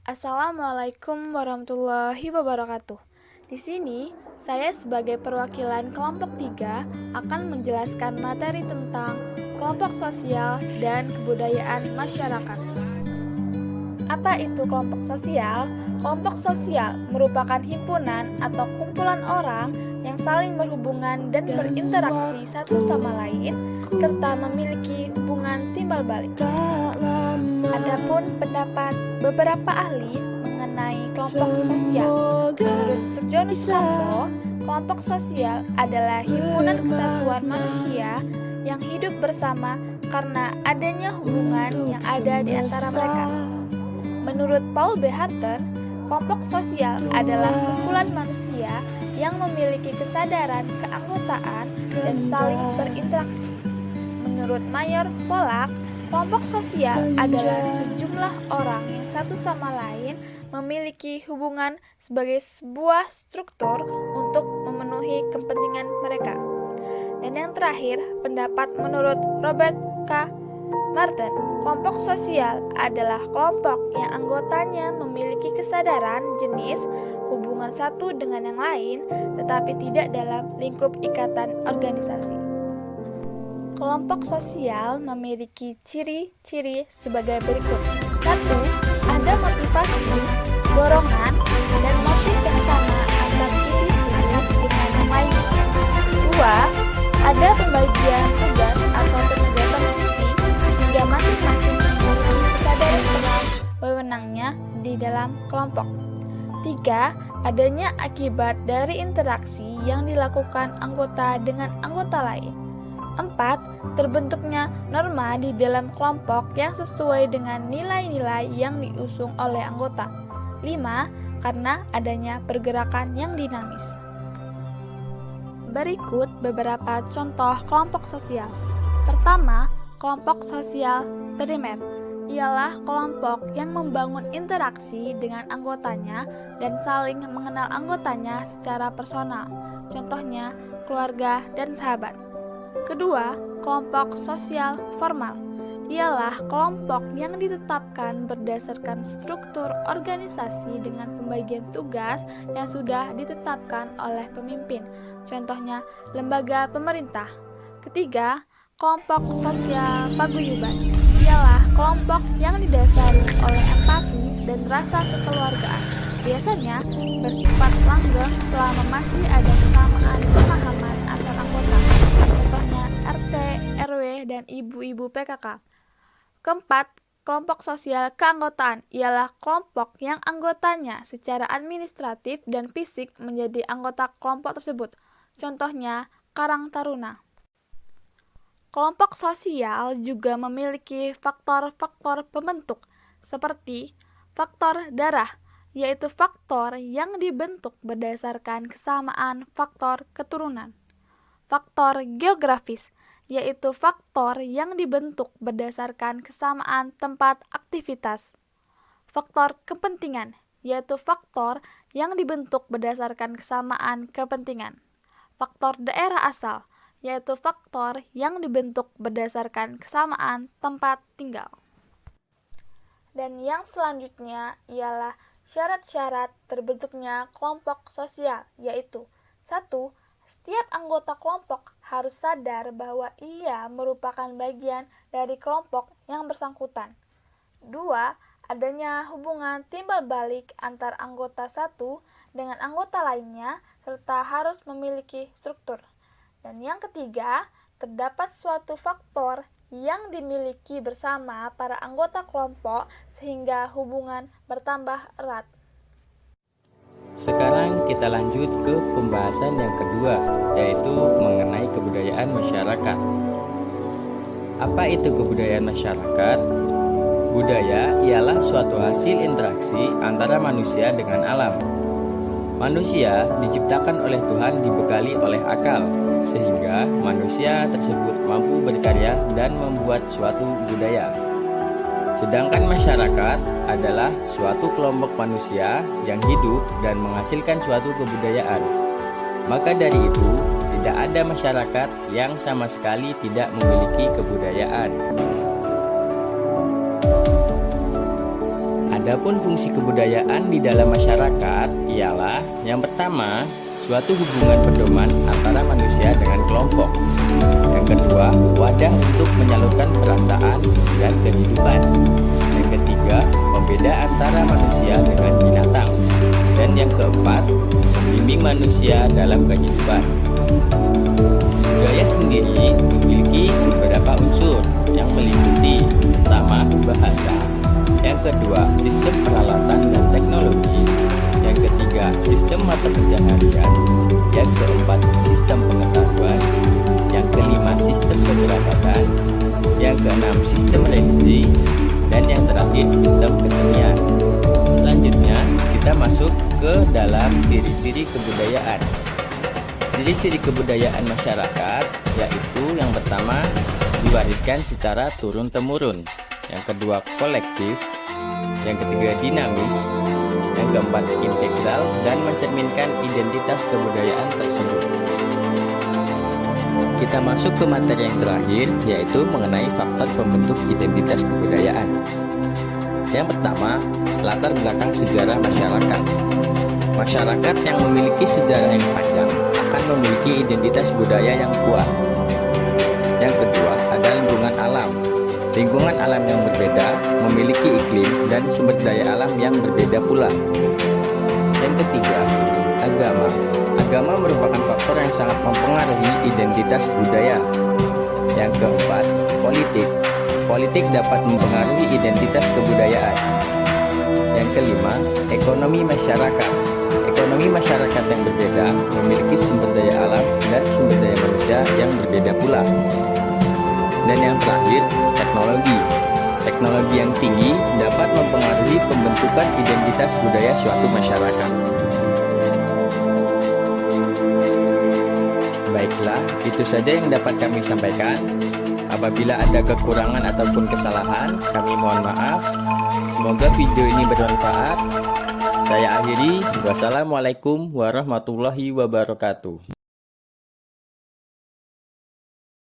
Assalamualaikum warahmatullahi wabarakatuh. Di sini, saya sebagai perwakilan kelompok 3 akan menjelaskan materi tentang kelompok sosial dan kebudayaan masyarakat. Apa itu kelompok sosial? Kelompok sosial merupakan himpunan atau kumpulan orang yang saling berhubungan dan berinteraksi satu sama lain, serta memiliki hubungan timbal balik. Adapun pendapat beberapa ahli mengenai kelompok sosial, menurut Sujono Sukanto, kelompok sosial adalah himpunan kesatuan manusia yang hidup bersama karena adanya hubungan yang ada di antara mereka. Menurut Paul B. Hutton, kelompok sosial adalah kumpulan manusia yang memiliki kesadaran keanggotaan dan saling berinteraksi. Menurut Mayor Pollack, kelompok sosial adalah sejumlah orang yang satu sama lain memiliki hubungan sebagai sebuah struktur untuk memenuhi kepentingan mereka. Dan yang terakhir, pendapat menurut Robert K. Martin, kelompok sosial adalah kelompok yang anggotanya memiliki kesadaran jenis hubungan satu dengan yang lain, tetapi tidak dalam lingkup ikatan organisasi. Kelompok sosial memiliki ciri-ciri sebagai berikut. 1. Ada motivasi, dorongan, dan motif yang sama antar individu dengan yang lainnya. 2. Ada pembagian tugas atau penugasan visi hingga masing-masing memiliki kesadaran peran wewenangnya di dalam kelompok. 3. Adanya akibat dari interaksi yang dilakukan anggota dengan anggota lain. 4. Terbentuknya norma di dalam kelompok yang sesuai dengan nilai-nilai yang diusung oleh anggota. 5. Karena adanya pergerakan yang dinamis. Berikut beberapa contoh kelompok sosial. Pertama, kelompok sosial primer ialah kelompok yang membangun interaksi dengan anggotanya dan saling mengenal anggotanya secara personal. Contohnya, keluarga dan sahabat. Kedua, kelompok sosial formal ialah kelompok yang ditetapkan berdasarkan struktur organisasi dengan pembagian tugas yang sudah ditetapkan oleh pemimpin. Contohnya, lembaga pemerintah. Ketiga, kelompok sosial paguyuban ialah kelompok yang didasari oleh empati dan rasa kekeluargaan. Biasanya bersifat langgeng selama masih ada kesamaan pemahaman antar anggota. Contohnya RT, RW, dan ibu-ibu PKK. Keempat, kelompok sosial keanggotaan ialah kelompok yang anggotanya secara administratif dan fisik menjadi anggota kelompok tersebut. Contohnya, Karang Taruna. Kelompok sosial juga memiliki faktor-faktor pembentuk, seperti faktor darah, yaitu faktor yang dibentuk berdasarkan kesamaan faktor keturunan. Faktor geografis, yaitu faktor yang dibentuk berdasarkan kesamaan tempat aktivitas. Faktor kepentingan, yaitu faktor yang dibentuk berdasarkan kesamaan kepentingan. Faktor daerah asal, yaitu faktor yang dibentuk berdasarkan kesamaan tempat tinggal. Dan yang selanjutnya ialah syarat-syarat terbentuknya kelompok sosial, yaitu 1. Setiap anggota kelompok harus sadar bahwa ia merupakan bagian dari kelompok yang bersangkutan. 2. Adanya hubungan timbal balik antar anggota satu dengan anggota lainnya, serta harus memiliki struktur. Dan yang ketiga, terdapat suatu faktor yang dimiliki bersama para anggota kelompok sehingga hubungan bertambah erat. Sekarang kita lanjut ke pembahasan yang kedua, yaitu mengenai kebudayaan masyarakat. Apa itu kebudayaan masyarakat? Budaya ialah suatu hasil interaksi antara manusia dengan alam. Manusia diciptakan oleh Tuhan dibekali oleh akal, sehingga manusia tersebut mampu berkarya dan membuat suatu budaya. Sedangkan masyarakat adalah suatu kelompok manusia yang hidup dan menghasilkan suatu kebudayaan. Maka dari itu, tidak ada masyarakat yang sama sekali tidak memiliki kebudayaan. Adapun fungsi kebudayaan di dalam masyarakat ialah yang pertama, suatu hubungan pedoman antara manusia dengan kelompok. Yang kedua, wadah untuk menyalurkan perasaan dan kehidupan. Yang ketiga, pembeda antara manusia dengan binatang. Dan yang keempat, membimbing manusia dalam kehidupan. Budaya sendiri memiliki beberapa unsur yang meliputi pertama, bahasa. Yang kedua, sistem peralatan dan teknologi. Yang ketiga, sistem mata pencaharian. Yang keempat, sistem pengetahuan. Yang kelima, sistem kekerabatan. Yang keenam, sistem religi. Dan yang terakhir, sistem kesenian. Selanjutnya, kita masuk ke dalam ciri-ciri kebudayaan. Ciri-ciri kebudayaan masyarakat yaitu yang pertama, diwariskan secara turun-temurun. Yang kedua, kolektif. Yang ketiga, dinamis. Yang keempat, integral dan mencerminkan identitas kebudayaan tersebut. Kita masuk ke materi yang terakhir, yaitu mengenai faktor pembentuk identitas kebudayaan. Yang pertama, latar belakang sejarah masyarakat. Masyarakat yang memiliki sejarah yang panjang akan memiliki identitas budaya yang kuat. Yang kedua, ada lingkungan alam. Lingkungan alam yang berbeda memiliki iklim dan sumber daya alam yang berbeda pula. Yang ketiga, agama. Agama merupakan faktor yang sangat mempengaruhi identitas budaya. Yang keempat, politik. Politik dapat mempengaruhi identitas kebudayaan. Yang kelima, ekonomi masyarakat. Ekonomi masyarakat yang berbeda memiliki sumber daya alam dan sumber daya manusia yang berbeda pula. Dan yang terakhir, teknologi. Teknologi yang tinggi dapat mempengaruhi pembentukan identitas budaya suatu masyarakat. Baiklah, itu saja yang dapat kami sampaikan. Apabila ada kekurangan ataupun kesalahan, kami mohon maaf. Semoga video ini bermanfaat. Saya akhiri. Wassalamualaikum warahmatullahi wabarakatuh.